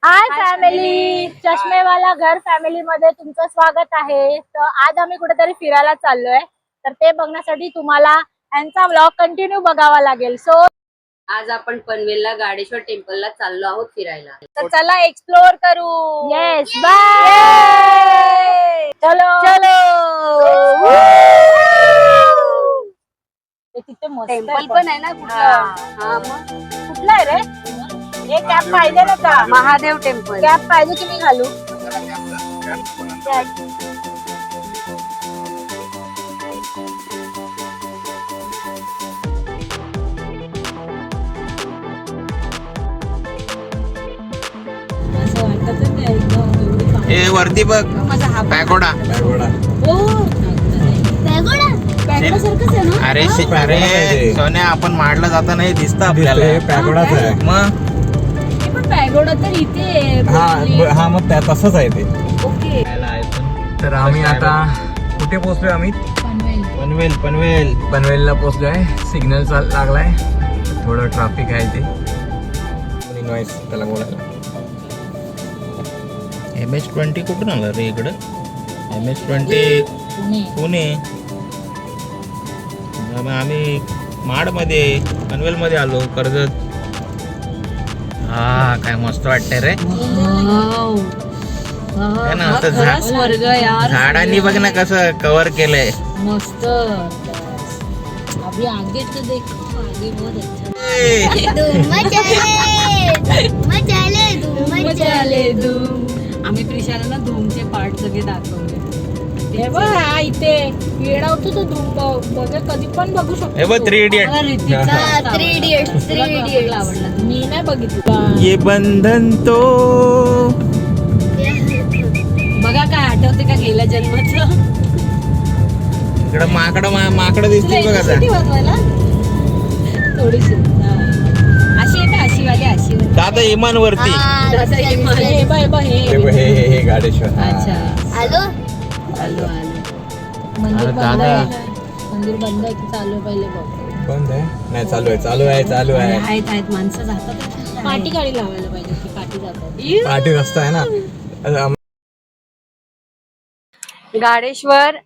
Hi family, चष्मेवाला घर family मध्ये तुमचं स्वागत आहे. तर आज आम्ही कुठेतरी फिरायला चाललोय, तर ते बघण्यासाठी तुम्हाला यांचा व्लॉग कंटिन्यू बघावा लागेल. सो आज आपण पनवेलला गाडेश्वर टेम्पलला चाललो आहोत फिरायला. तर चला एक्सप्लोर करू. Yes, bye. चलो चलो. तिथे मस्त टेम्पल पण आहे ना कुठलं? मग कुठला आहे रे? हे कॅप पाहिजे ना का? महादेव टेम्पल. कॅप पाहिजे की मी घालू? हे वरती बघ पॅगोडा. अरे अरे सोन्या, आपण माडला जाताना हे दिसतं आपल्याला. पॅगोडाच आहे मग पॅगोडा तर इथे. हा मग त्या तसंच आहे ते. ओके. तर आम्ही आता कुठे पोहोचलोय? आम्ही पनवेल पनवेल पनवेलला पोहोचलोय. सिग्नल लागलाय, थोडं ट्रॅफिक आहे ते नॉईस त्याला बोलायला. MS-20 कुठून आला रे इकडं? MS-20 पुणे. मग आम्ही माडमध्ये पनवेलमध्ये आलो, कर्जत. हा काय मस्त वाटतंय रे. है ना, असं स्वर्ग यार. झाडांनी बघ ना कसं कव्हर केलंय. मस्त. अभी आगे तो देखो, आगे बहुत अच्छा. आम्ही प्रिशाला ना धूमचे पार्ट सगळे दाखवले. इथे येणा होतो तो धूम बघा, कधी पण बघू शकतो. हे बघ 3 इडियट. आवडला. मी नाही बघितलं. ये बंधन तो बघा काय आठवते का गेल्या जन्माचं. इकडं माकडं दिसते बघ आता. बनवायला थोडीशी अशी आहे का? अशीवाली अशी दादा इमान वरती. हे गाडेश्वर. अच्छा. आलो आलो. मंदिर अरे बंद दादा. आहे. मंदिर बंद आहे की चालू आहे पहिले बघ. बंद आहे? नाही, चालू आहे. आहेत माणसं जातात. पाठी गाडी लावायला पाहिजे की पाठी जातात. पाठी रस्ता आहे ना. गाडेश्वर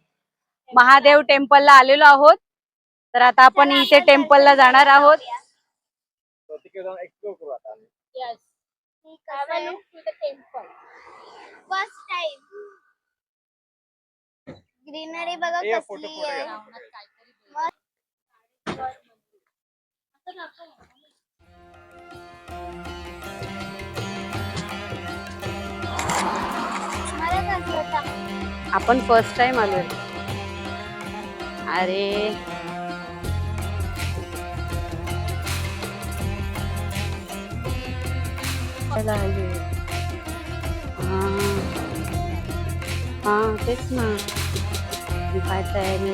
महादेव टेम्पलला आलेलो आहोत. तर आता आपण इथे टेम्पलला जाणार आहोत. Yes. Travel to the temple. First time greenery बघा कसली आहे. मला कसं होता? आपण फर्स्ट टाइम आलोय. अरे हा तेच ना. काय तयारी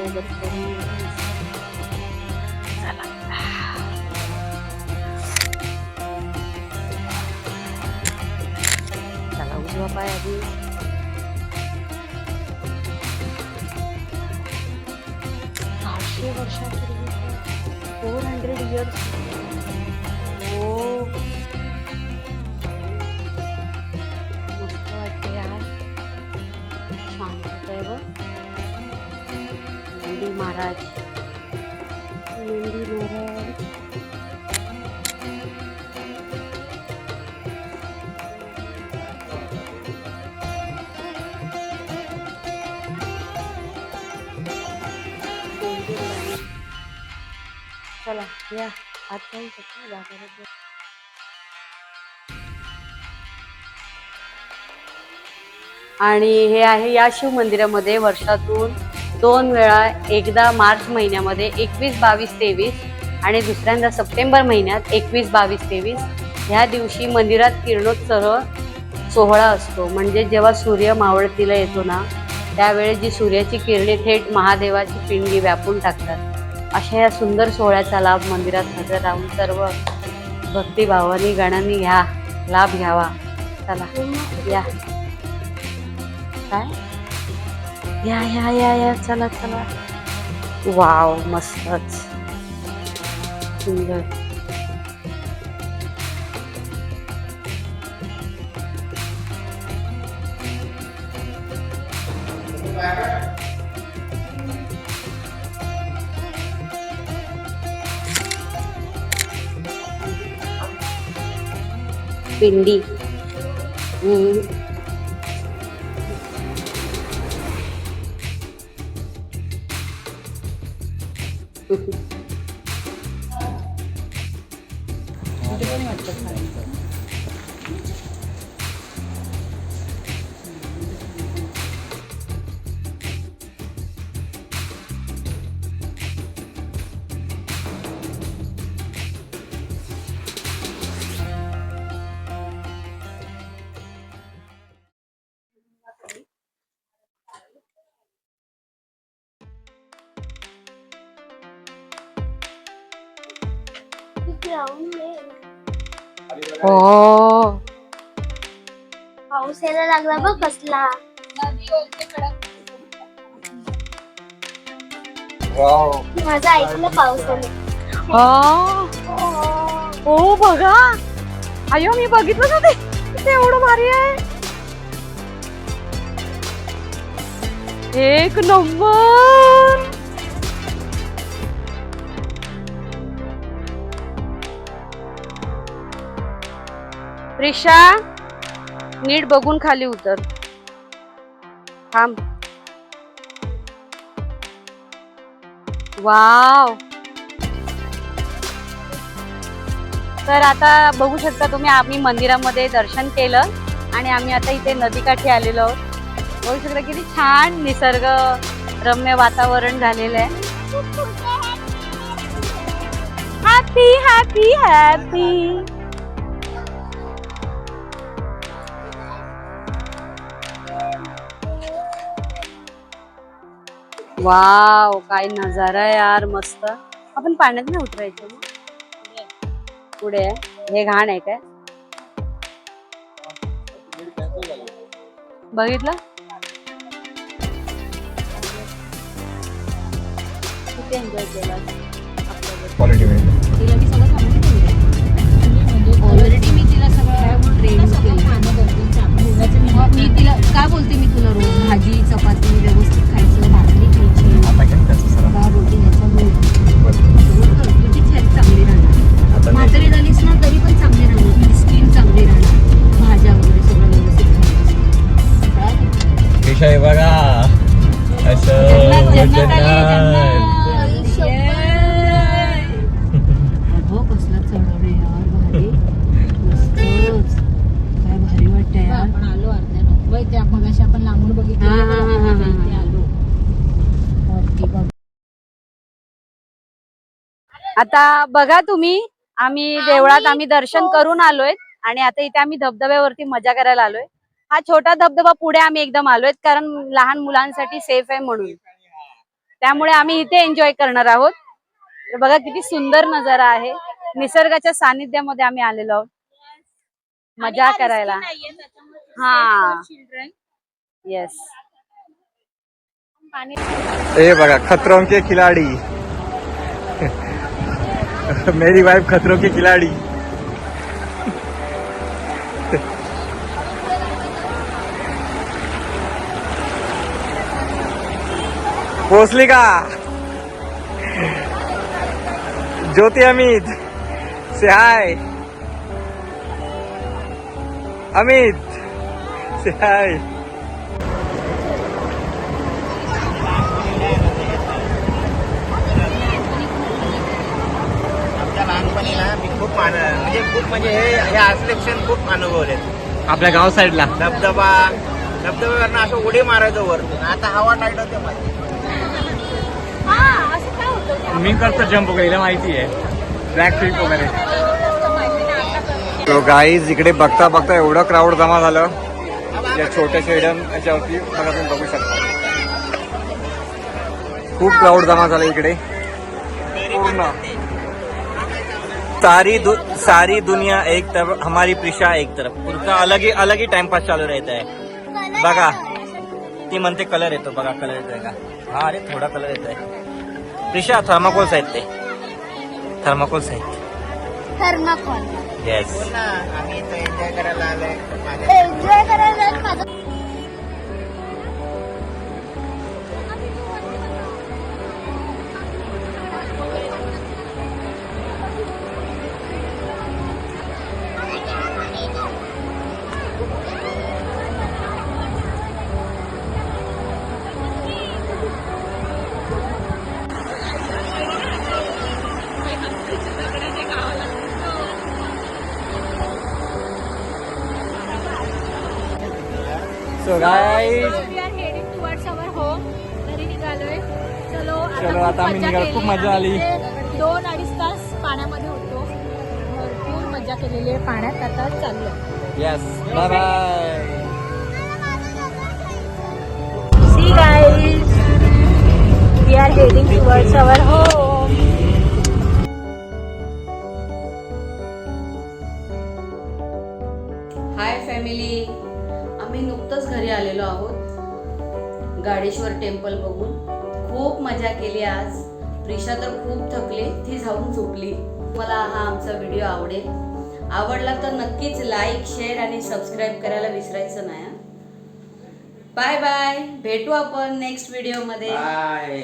चला उजवा पाय आधी. 800 वर्षापूर्वी. 400 years. हो मस्त वाटते यार. शांत आहे बघ. नंदी महाराज. चला या आत जाऊ शकतो जागा. आणि हे आहे या शिव मंदिरामध्ये वर्षातून 2 वेळा, एकदा मार्च महिन्यामध्ये 21, 22, 23 आणि दुसऱ्यांदा सप्टेंबर महिन्यात 21, 22, 23 ह्या दिवशी मंदिरात किरणोत्सव सोहळा असतो. म्हणजे जेव्हा सूर्य मावळतीला येतो ना, त्यावेळी जी सूर्याची किरणे थेट महादेवाची पिंडी व्यापून टाकतात. अशा या सुंदर सोहळ्याचा लाभ मंदिरात हजर राहून सर्व भक्तिभावानी गणांनी लाभ घ्यावा. चला या. काय या चला. वाव मस्तच सुंदर. पिंडी. ग्राउंड आहे. हो. पाऊस यायला लागला बघ कसला. माझं ऐकलं पावसाने. हो बघा. अयो मी बघितलं ना ते. ते एवढं भारी आहे. एक नंबर. प्रिशा नीट बघून खाली उतर. थांब. वाव. तर आता बघू शकता तुम्ही आम्ही मंदिरामध्ये दर्शन केलं आणि आम्ही आता इथे नदीकाठी आलेलो आहोत. बघू शकता किती छान निसर्ग रम्य वातावरण झालेलं आहे. Happy happy happy. वाव काय नजारा आहे यार. मस्त. आपण पाण्यात नाही उतरायचं ना. पुढे आहे. हे घाण आहे काय बघितलं. किती एन्जॉय केला. क्वालिटी तिला मी सगळं सांगून ठेवलं. ऑलरेडी मी तिला सगळं ट्रेन केलं. मी तिला काय बोलते मी तुला रोज भाजी चपाती व्यवस्थित खायचं. भाकरी खायची. आता काय त्याचं सर रोटी तुझी हेल्थ चांगली राहणार. म्हातारी झालीस ना तरी पण चांगली राहणार. तुझी स्किन चांगली राहणार. भाज्या वगैरे सगळं व्यवस्थित खायचं. पेशा आहे बघा असं. कसला चढवणे यार. भारी मस्तच. काय भारी वाटतंय यार. आपण आलो अर्ध्या त्या मगाशी आपण लांबून बघितलं. आलो. आता बघा तुम्ही आम्ही देवळात आम्ही दर्शन करून आलोय आणि आता इथे आम्ही धबधब्यावरती मजा करायला आलोय. हा छोटा धबधबा पुढे आम्ही एकदम आलोय कारण लहान मुलांसाठी सेफ आहे म्हणून. त्यामुळे आम्ही इथे एन्जॉय करणार आहोत. बघा किती सुंदर नजारा आहे. निसर्गाच्या सानिध्यामध्ये आम्ही आलेलो आहोत मजा करायला. हा येस. ए बघा खतरों के खिलाडी. मेरी वाइफ खतरों की खिलाडी. पोचली का ज्योती अमित. से हाय अमित. से हाय. म्हणजे हे असले क्षण खूप अनुभवले. आपल्या गाव साईडला धबधब्यावरनं असं उडी मारायचं वरतून. आता हवा टाईट होते माझी. मी करतो जम्प वगैरे हिला माहिती आहे. ब्लॅक ट्रिप वगैरे. तो गाईज इकडे बघता बघता एवढं क्राऊड जमा झालं या छोट्या स्टेडियम याच्यावरती. बघा तुम्ही बघू शकता खूप क्राऊड जमा झालं इकडे पूर्ण. सारी दुनिया एक तरफ, हमारी प्रिशा एक तरफ. उनका अलग ही टाइमपास चालू रहता है. बघा ती म्हणते कलर येतो. बघा कलर येतोय का. हा अरे थोडा कलर येतोय. प्रिशा थर्माकोल्स आहेत ते. थर्माकोल्स आहेत. थर्माकोल. येस. आम्ही इथं एन्जॉय करायला आलोय. So guys we are heading towards our home. घरी निघालोय. चलो चलो, आता आम्ही निघालो. खूप मजा आली. 2-2.5 तास पाण्यामध्ये होतो. भरपूर मजा केलेली आहे पाण्यात. आता चाललोय. Yes bye bye. See guys, we are heading towards our home. Hi family, आम्ही नुकतंच घरी आलेलो आहोत. गाडेश्वर टेम्पल बघून खूप मजा केली आज. प्रिशा तर खूप थकली, ती जाऊन झोपली. मला हा आमचा व्हिडिओ आवडला तर नक्कीच लाईक, शेअर आणि सबस्क्राईब करायला विसरायचं नाही. बाय बाय, भेटू आपण नेक्स्ट व्हिडिओमध्ये. बाय.